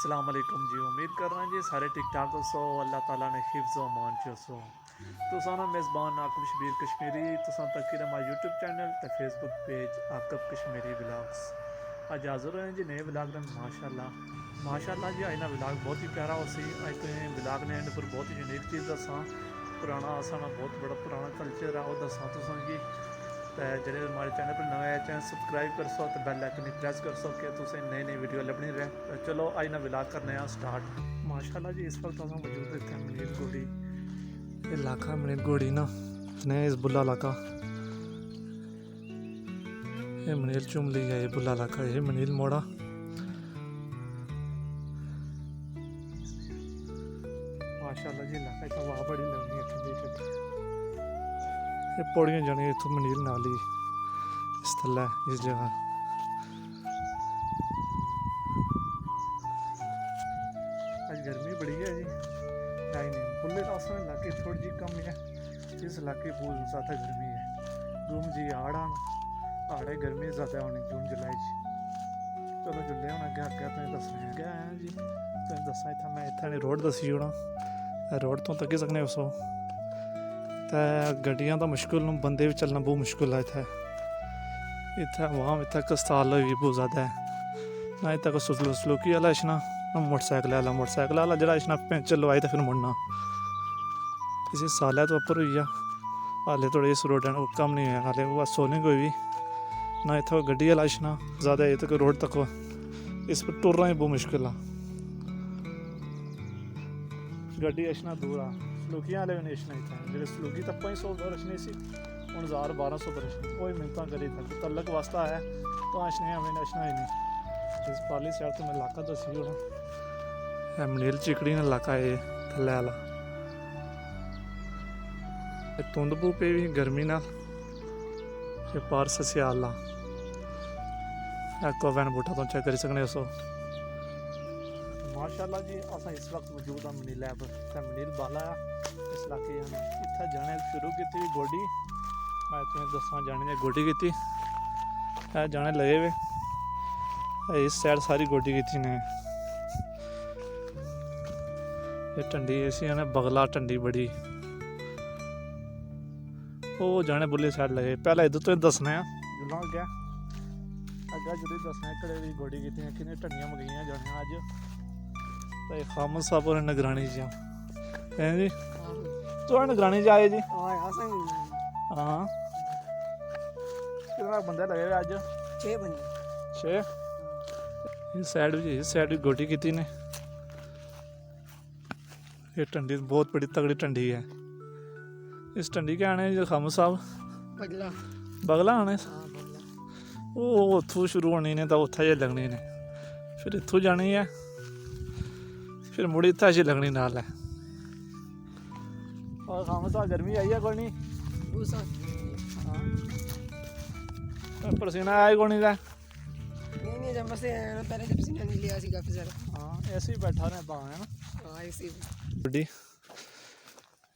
अस्सलाम वालेकुम जी। उम्मीद कर रहे हैं जी सारे ठीक ठाक हो अल्लाह ताला ने हिफ्ज़ व अमान च सो तुसा ना मेज़बान आकब शबीर कश्मीरी तुसा तक कि हमारा यूट्यूब चैनल ते फेसबुक पेज आकब कश्मीरी व्लॉग्स अज हाज़र होए जी नए व्लॉग में माशाल्लाह जी। अज ना व्लॉग बहुत ही प्यारा हो सी अज तो व्लॉग ने एंड पर बहुत ही यूनिक चीज़ दसा पुराना साना बहुत बड़ा पुराना कल्चर है वो दसा तुसा कि तो जो हमारे चैनल पर नए चैनल सब्सक्राइब कर सो तो बैल आइकन प्रेस कर सो कि तुसें नई नई वीडियो लभनी रहे। तो चलो अज ना व्लॉग करने स्टार्ट। माशाल्लाह जी इस वक्त अस मौजूद इतने मनीर गोड़ी इलाका मनीर गोड़ी ना ने इस बुला इलाका ये मनीर चुमली है ये बुला इलाका ये मनीर मोड़ा माशाल्लाह जी इलाका इतना वाह बड़ी लगनी है ठंडी ठंडी ये पौड़ियाँ जानी इतों मनीर नाली इस थल्ला इस जगह आज गर्मी बड़ी है जी नहीं बुल्ले रास्ते इलाके थोड़ी जी कम है इस इलाके बहुत ज़्यादा गर्मी है जून जी आड़े गर्मी ज़्यादा होनी जून जुलाई चलो जुल्ले हूँ अगे अगे तुम दसने अगे आया जी तुम दसा इतना मैं इतने रोड दसी होना रोड तो तकी सकने उसो तो गड्डियां तो मुश्किल बंदे भी चलना बहुत मुश्किल है इतना वहाँ इतना कस्ताल हुई बहुत ज़्यादा है ना इतना कोई सलूकी वाला इशना ना मोटरसाइकिल वाला जरा इशना पैंचर लवाई तो फिर मुड़ना किसी साल तो उपर हुई हाले थोड़े इस रोड कम नहीं है हाले वो सोलिंग हुई भी ना इतना गड्डी वाला इशना ज़्यादा ये तक रोड तक इस पर टुरना ही बहुत मुश्किल है गड्डी इशना दूर आ सलूकियां वाले भी इशना इतना जो सलूकी तो 500 रशनी सी हूँ 1000-1200 पर कोई मिन्नत करी था तलक वास्ता है तो अशने हमें अशना ही नहीं इस पाली साइड तो मैं इलाका दसी होना मनील चिकड़ी ने इलाका है थल्ले वाला धुंद भू पे भी गर्मी ना पार ससियाला एक्वा वैन बूटा तो चेक करी सकने सो माशाल्लाह जी अस इस वक्त मौजूद हाँ मनील लैब मनील बाला इस इलाके इतना जाने शुरू की गोडी मैं तुम्हें दसा जाने ने गोडी की जाने लगे वे इस साइड सारी गोडी की ने ये टंडी इसी ने बगला टंडी बड़ी वो जाने बुली साइड लगे पहले इधर तो दसना जुला अगे अगे जुड़ी दसना घड़े की गोडी की कि टंडियां मंगाइया जाने अज तो खामद साहब और निगरानी जी हैं जी तो निगरानी जी आए जी हाँ कितना बंदे लगे हुए अज 6 बंदे 6 इस साइड भी गोटी की ने ये टंडी बहुत बड़ी तगड़ी टंडी है इस टंडी के आने जो खामद साहब बगला आने वो उतों शुरू होनी ने तो उत्थे जे लगनी ने फिर इतों जानी है फिर मुड़ी इतना अच्छी लगनी नाल है और खामद साहब गर्मी आई है कोई नहीं पसीना आया कोई नहीं नहीं जब बस पहले जब पसीना नहीं लिया सी काफी सारा हाँ ऐसे ही बैठा रहता है ना हाँ ऐसे बड़ी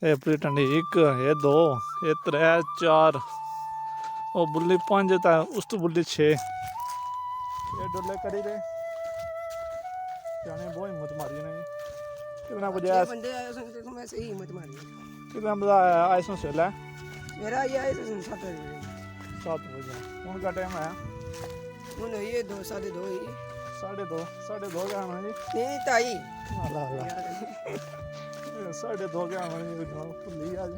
ये पूरी टंडी 1 ये 2 ये 3 4 और बुल्ली 5 था उस तो बुल्ली 6 ये डुल्ले करी रहे जाने बहुत हिम्मत मारी नहीं कितना बजे आया बंदे आए संग तो मैं सही हिम्मत मारी कितना बजे आया सुन से ले मेरा ये आए 7 बजे कौन का टाइम आया उन ये 2 2:30 ही 2:30 का आना जी नहीं ताई अल्लाह अल्लाह 2:30 का आना जी भुल्ली आज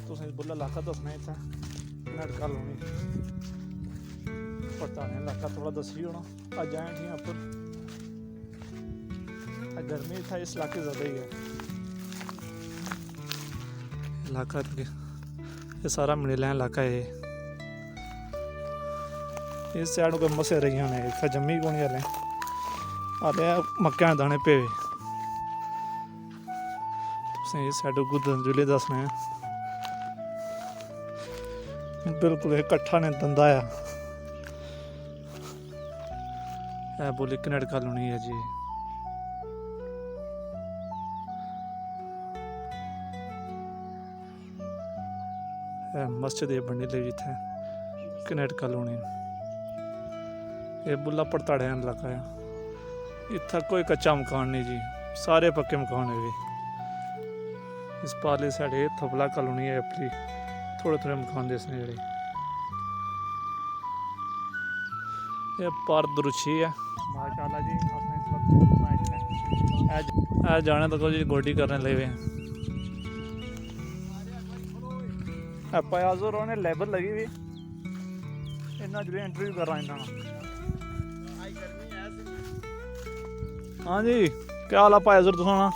तुसें बुल्ला इलाका दसना इतना नेट गल होनी पता नहीं इलाका थोड़ा दसी होना अज आए ठीक पर गर्मी था इस इलाके ज़्यादा ही है इलाका ये सारा मनीला इलाका है इस साइड को मसे रही ने इतना जम्मी कौन गल आले मक्का दाने पे इस साइड गुद जुले दसना बिल्कुल कट्ठा ने दंदा है बोली कनेड कॉलोनी है जी मस्जिद ये बननी लगी इतने कनेड कॉलोनी ये बुला पड़ताड़े इलाका है ਇੱਥੇ ਕੋਈ ਕੱਚਾ ਮਕਾਨ ਨਹੀਂ ਜੀ, ਸਾਰੇ ਪੱਕੇ ਮਕਾਨ ਹੈ ਵੀ। ਇਸ ਪਾਰਲੇ ਸਾਡੇ ਥਪਲਾ ਕਲੋਨੀ ਹੈ ਆਪਣੀ, ਥੋੜੇ ਥੋੜੇ ਮਕਾਨ ਦਿਸਨੇ ਜਿਹੜੇ। ਇਹ ਪਾਰਦਰੁਸ਼ੀ ਹੈ ਮਾਸ਼ਾਅੱਲਾ ਜੀ। ਆਪਾਂ ਇਸ ਵਕਤ ਇਹ ਜਾਣੇ ਤਾਂ ਜੀ ਗੋਡੀ करने लगे हुए हैं। पयाजो ने लेबर लगी हुई इन्ना जो इंटरव्यू कर रहा इन्ना। हाँ जी क्या हाल है पयाजो तुसां?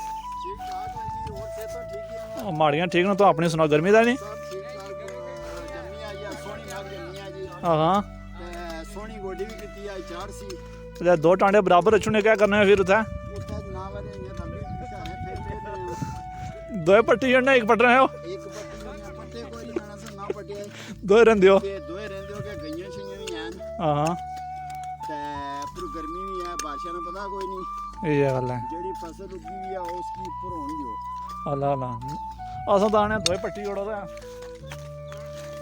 माड़ियां ठीक न, तो अपनी सुनाओ गर्मी दा नहीं? हाँ हाँ दो टांडे बराबर रचने क्या करना है फिर उठा दो पट्टी चढ़ना एक पट रहे हो दो रहंदे हो? हाँ गर्मी भी है, बारिशां दा पता कोई नहीं, ये गल है जेड़ी फसल उगी हुई है उसकी ऊपर होनी हो। अल्लाह अल्लाह असां तो आने दो पट्टी जोड़ो तो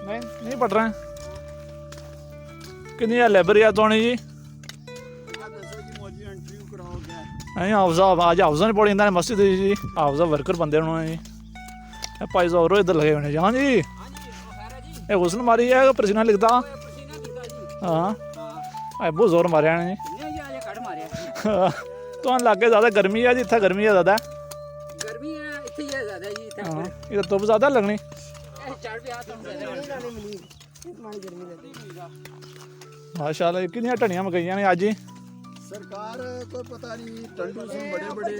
नहीं नहीं पट रहे। कितनी है लेबर या तो आनी जी? नहीं हाफजा आज हाफजा नहीं पड़ी इंदा मस्जिद जी, हाफजा वर्कर बंदे उन्होंने जी। भाई साहब इधर लगे हुए हाँ जी। ये हुसन मारी है पसीना लिखता? हाँ बहुत जोर मारे ने जी। तो लागे ज़्यादा गर्मी है जी, इतना गर्मी है ज़्यादा? गर्मी है इत्थे ही है ज्यादा जी इत्थे। हाँ इधर तो ज़्यादा लगनी। चढ़ पे आता हूं ज्यादा मिली इतनी गर्मी रहती है। माशाल्लाह कितनी टनियां मकइयां ने आज जी? सरकार को पता नहीं, टंडू सुन बड़े बड़े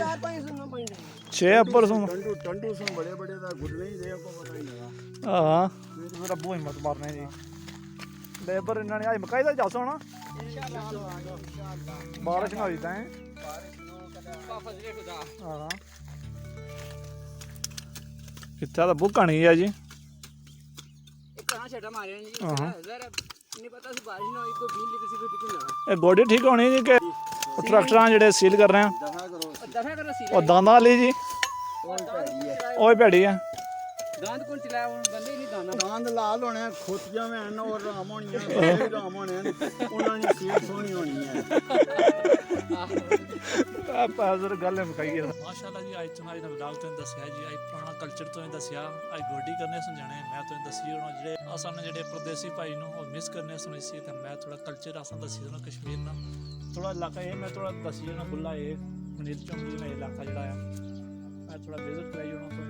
6 ऊपर सुन टंडू सुन बड़े बड़े दा गुडने ही दे को पता ही नहीं। हाँ मेरा अब्बू हिम्मत मारने जी। लेबर इन्होंने आज मकाई दा जासो ना बारिश ना होई तां हाँ कितना तो बुक आनी है जी। कहां छटा मारे जी जरा नहीं पता सी बारिश ना होई को फील किसी को दिखी ना। ये गोडी ठीक होनी जी के ट्रैक्टर जेडे सील कर रहे हैं दफा करो सी और दांदा वाली जी ओए भैड़ी है दांत कौन चलाया वो गंदे नहीं दाना दांद लाल होने खोतियां में न और राम होनियां राम होने उन्हां दी सेहत सोहनी होनी है। पाजर गल मुकाई है माशाल्लाह जी। आज तुम्हारी ना ब्लॉग तो दसिया जी, आज पुराना कल्चर तो दसिया, आज गोडी करने समझाने मैं तो दसी होना जेडे असां जेडे परदेसी भाई नु और मिस करने सुनी सी ते मैं थोड़ा कल्चर असां दसी ना कश्मीर ना थोड़ा इलाका ये मैं थोड़ा दसी ना खुला ये मनीर चौंक जी इलाका जेड़ा है मैं थोड़ा विजिट कराई होना तो।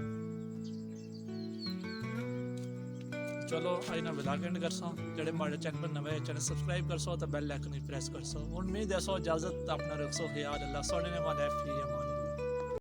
चलो आज ना ब्लॉग एंड करसा जेडे माड़े चैनल पर नवे चैनल सब्सक्राइब करसो तो बेल आइकन भी प्रेस करसो। उम्मीद है सो इजाजत अपना रखसो ख्याल अल्लाह सोने ने वाला फी अमान।